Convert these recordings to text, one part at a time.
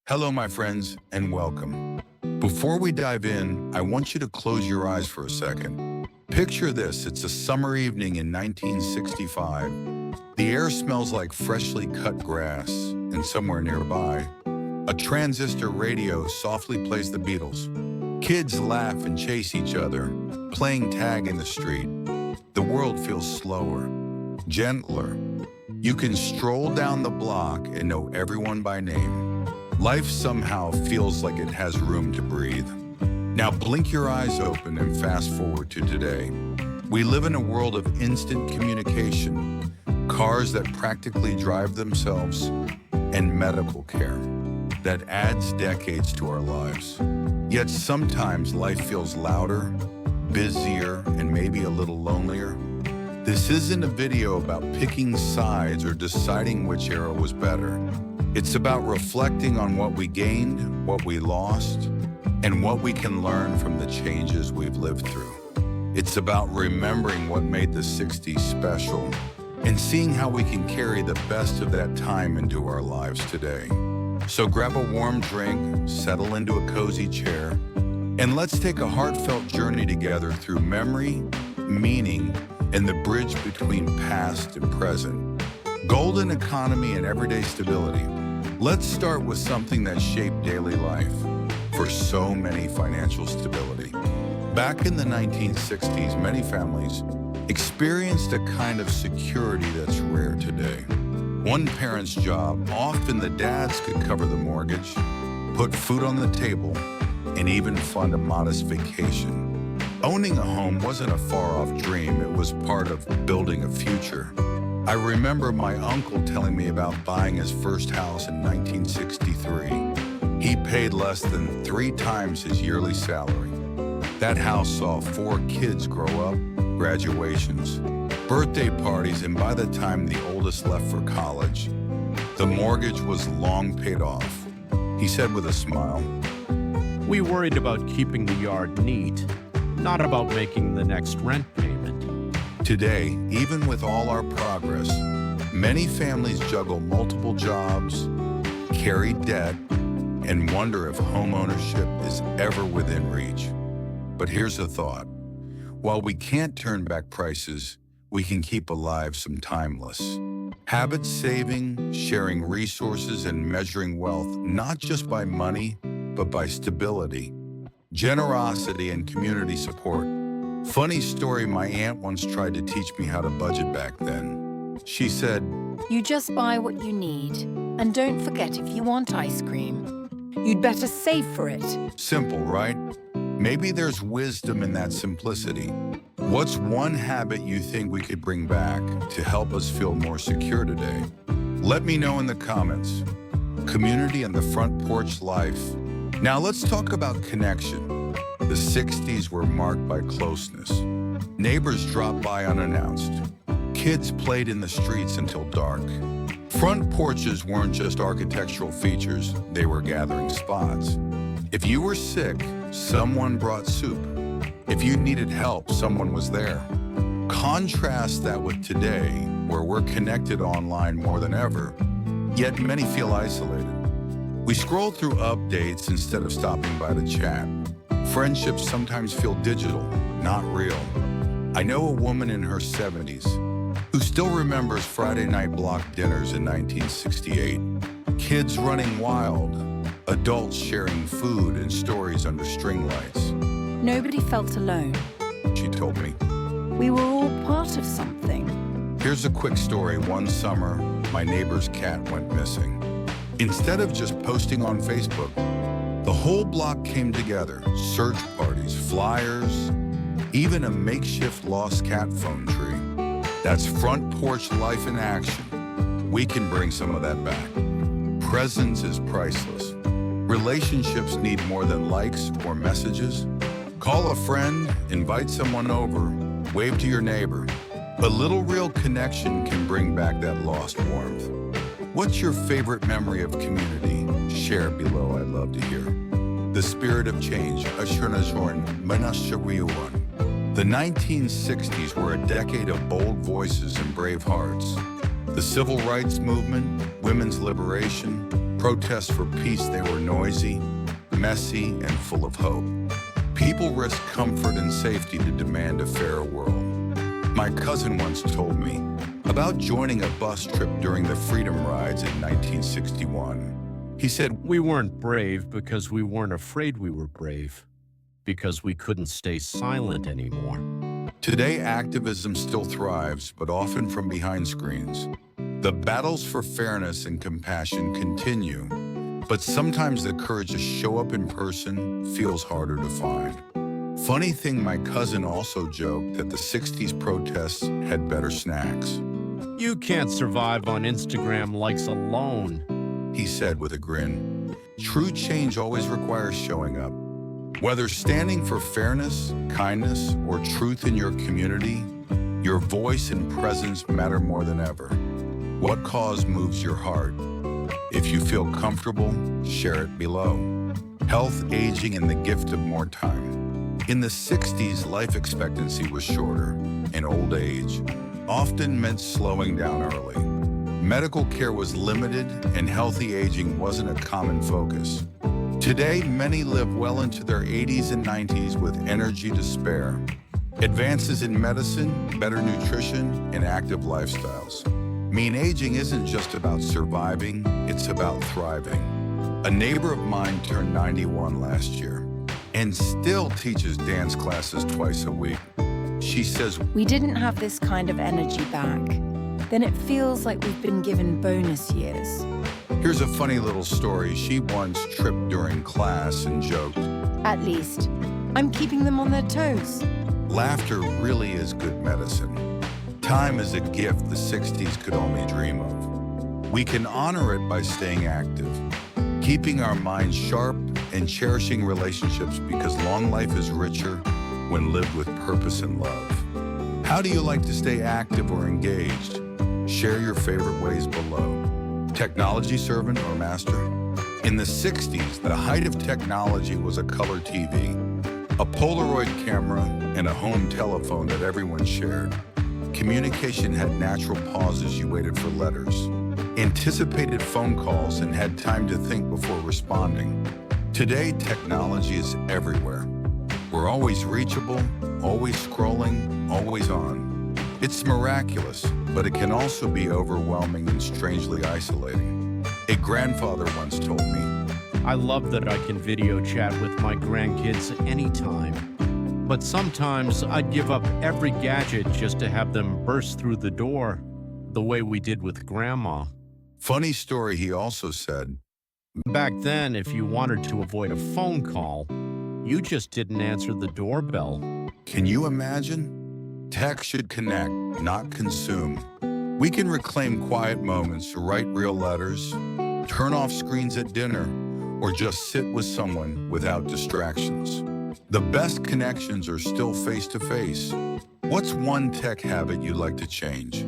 Hello, my friends, and welcome. Before we dive in, I want you to close your eyes for a second. Picture this, it's a summer evening in 1965. The air smells like freshly cut grass, and somewhere nearby, a transistor radio softly plays the Beatles. Kids laugh and chase each other, playing tag in the street. The world feels slower, gentler. You can stroll down the block and know everyone by name. Life somehow feels like it has room to breathe. Now blink your eyes open and fast forward to today. We live in a world of instant communication, cars that practically drive themselves, and medical care that adds decades to our lives. Yet sometimes life feels louder, busier, and maybe a little lonelier. This isn't a video about picking sides or deciding which era was better. It's about reflecting on what we gained, what we lost, and what we can learn from the changes we've lived through. It's about remembering what made the 60s special and seeing how we can carry the best of that time into our lives today. So grab a warm drink, settle into a cozy chair, and let's take a heartfelt journey together through memory, meaning, and the bridge between past and present. Golden economy and everyday stability. Let's start with something that shaped daily life for so many: financial stability. Back in the 1960s, many families experienced a kind of security that's rare today. One parent's job, often the dads, could cover the mortgage, put food on the table, and even fund a modest vacation. Owning a home wasn't a far-off dream, it was part of building a future. I remember my uncle telling me about buying his first house in 1963. He paid less than 3 times his yearly salary. That house saw 4 kids grow up, graduations, birthday parties, and by the time the oldest left for college, the mortgage was long paid off. He said with a smile, "We worried about keeping the yard neat, not about making the next rent payment." Today, even with all our progress, many families juggle multiple jobs, carry debt, and wonder if homeownership is ever within reach. But here's a thought. While we can't turn back prices, we can keep alive some timeless habits: saving, sharing resources, and measuring wealth, not just by money, but by stability, generosity, and community support. Funny story, my aunt once tried to teach me how to budget back then. She said, "You just buy what you need, and don't forget, if you want ice cream, you'd better save for it." simple, right? Maybe there's wisdom in that simplicity. What's one habit you think we could bring back to help us feel more secure today? Let me know in the comments. Community and the front porch life. Now let's talk about connection. The 60s were marked by closeness. Neighbors dropped by unannounced. Kids played in the streets until dark. Front porches weren't just architectural features, they were gathering spots. If you were sick, someone brought soup. If you needed help, someone was there. Contrast that with today, where we're connected online more than ever, yet many feel isolated. We scroll through updates instead of stopping by to chat. Friendships sometimes feel digital, not real. I know a woman in her 70s who still remembers Friday night block dinners in 1968. Kids running wild, adults sharing food and stories under string lights. Nobody felt alone. She told me. We were all part of something. Here's a quick story. One summer, my neighbor's cat went missing. Instead of just posting on Facebook, the whole block came together. Search parties, flyers, even a makeshift lost cat phone tree. That's front porch life in action. We can bring some of that back. Presence is priceless. Relationships need more than likes or messages. Call a friend, invite someone over, wave to your neighbor. A little real connection can bring back that lost warmth. What's your favorite memory of community? Share below, I'd love to hear. The spirit of change. The 1960s were a decade of bold voices and brave hearts. The civil rights movement, women's liberation, Protests for peace, they were noisy, messy, and full of hope. People risked comfort and safety to demand a fairer world. My cousin once told me about joining a bus trip during the Freedom Rides in 1961. He said, We weren't brave because we weren't afraid we were brave, because we couldn't stay silent anymore. today activism still thrives, but often from behind screens. The battles for fairness and compassion continue, but sometimes the courage to show up in person feels harder to find. Funny thing, my cousin also joked that the 60s protests had better snacks. You can't survive on Instagram likes alone. He said with a grin. True change always requires showing up. Whether standing for fairness, kindness, or truth in your community, your voice and presence matter more than ever. What cause moves your heart? If you feel comfortable, share it below. Health, aging, and the gift of more time. In the 60s, life expectancy was shorter, and old age often meant slowing down early. Medical care was limited, and healthy aging wasn't a common focus. Today, many live well into their 80s and 90s with energy to spare. Advances in medicine, better nutrition, and active lifestyles mean aging isn't just about surviving, it's about thriving. A neighbor of mine turned 91 last year and still teaches dance classes twice a week. She says, We didn't have this kind of energy back. Then it feels like we've been given bonus years. Here's a funny little story. She once tripped during class and joked, At least, I'm keeping them on their toes. laughter really is good medicine. Time is a gift the 60s could only dream of. We can honor it by staying active, keeping our minds sharp, and cherishing relationships, because long life is richer when lived with purpose and love. How do you like to stay active or engaged? Share your favorite ways below. Technology servant or master? In the 60s, the height of technology was a color TV, a Polaroid camera, and a home telephone that everyone shared. Communication had natural pauses. You waited for letters, anticipated phone calls, and had time to think before responding. Today, technology is everywhere. We're always reachable, always scrolling, always on. It's miraculous, but it can also be overwhelming and strangely isolating. A grandfather once told me, I love that I can video chat with my grandkids anytime. But sometimes I'd give up every gadget just to have them burst through the door, the way we did with Grandma. funny story, he also said, Back then, if you wanted to avoid a phone call, you just didn't answer the doorbell. can you imagine? Tech should connect, not consume. We can reclaim quiet moments to write real letters, turn off screens at dinner, or just sit with someone without distractions. The best connections are still face-to-face. What's one tech habit you'd like to change?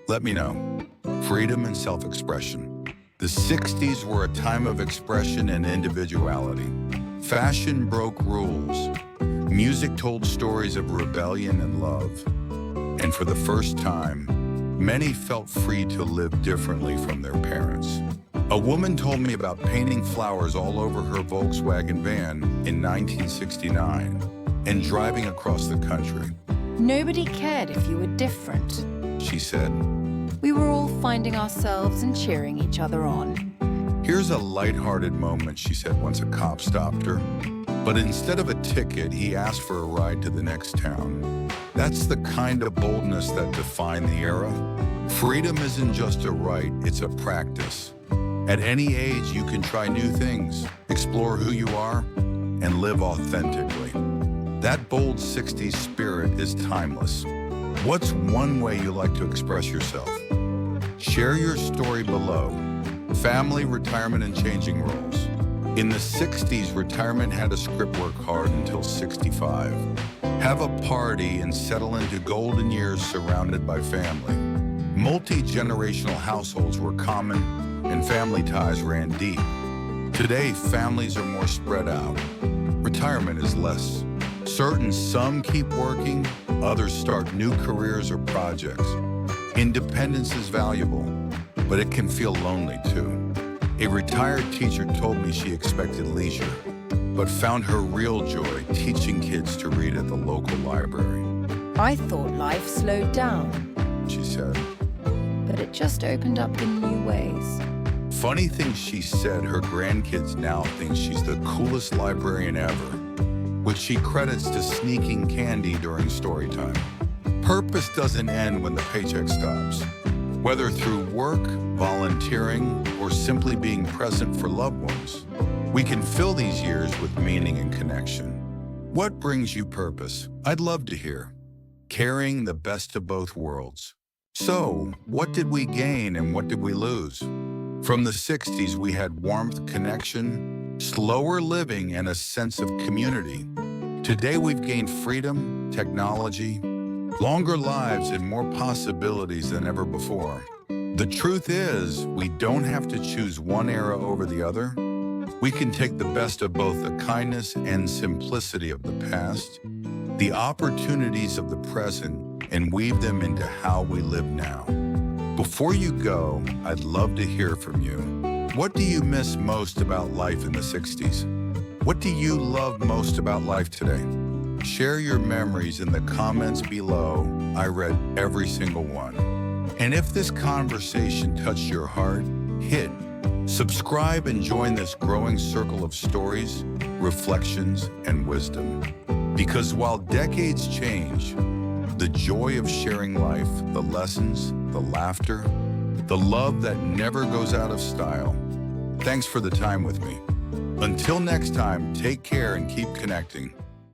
Let me know. Freedom and self-expression. The 60s were a time of expression and individuality. Fashion broke rules. Music told stories of rebellion and love. And for the first time, many felt free to live differently from their parents. A woman told me about painting flowers all over her Volkswagen van in 1969 and driving across the country. Nobody cared if you were different. She said, We were all finding ourselves and cheering each other on. here's a lighthearted moment, she said once a cop stopped her. But instead of a ticket, he asked for a ride to the next town. That's the kind of boldness that defined the era. Freedom isn't just a right, it's a practice. At any age, you can try new things, explore who you are, and live authentically. That bold 60s spirit is timeless. What's one way you like to express yourself? Share your story below. Family, retirement, and changing roles. In the 60s, retirement had a script: work hard until 65. Have a party and settle into golden years surrounded by family. Multi-generational households were common, and family ties ran deep. Today, families are more spread out. Retirement is less certain. Some keep working, others start new careers or projects. Independence is valuable, but it can feel lonely too. A retired teacher told me she expected leisure, but found her real joy teaching kids to read at the local library. I thought life slowed down, She said. but it just opened up in new ways. Funny thing she said, her grandkids now think she's the coolest librarian ever, which she credits to sneaking candy during story time. Purpose doesn't end when the paycheck stops. Whether through work, volunteering, or simply being present for loved ones, we can fill these years with meaning and connection. What brings you purpose? I'd love to hear. Carrying the best of both worlds. So, what did we gain and what did we lose? From the 60s, we had warmth, connection, slower living, and a sense of community. Today, we've gained freedom, technology, longer lives, and more possibilities than ever before. The truth is, we don't have to choose one era over the other. We can take the best of both the kindness and simplicity of the past, the opportunities of the present, and weave them into how we live now. Before you go, I'd love to hear from you. What do you miss most about life in the 60s? What do you love most about life today? Share your memories in the comments below. I read every single one. And if this conversation touched your heart, hit subscribe and join this growing circle of stories, reflections, and wisdom. Because while decades change, the joy of sharing life, the lessons, the laughter, the love that never goes out of style. Thanks for the time with me. Until next time, take care and keep connecting.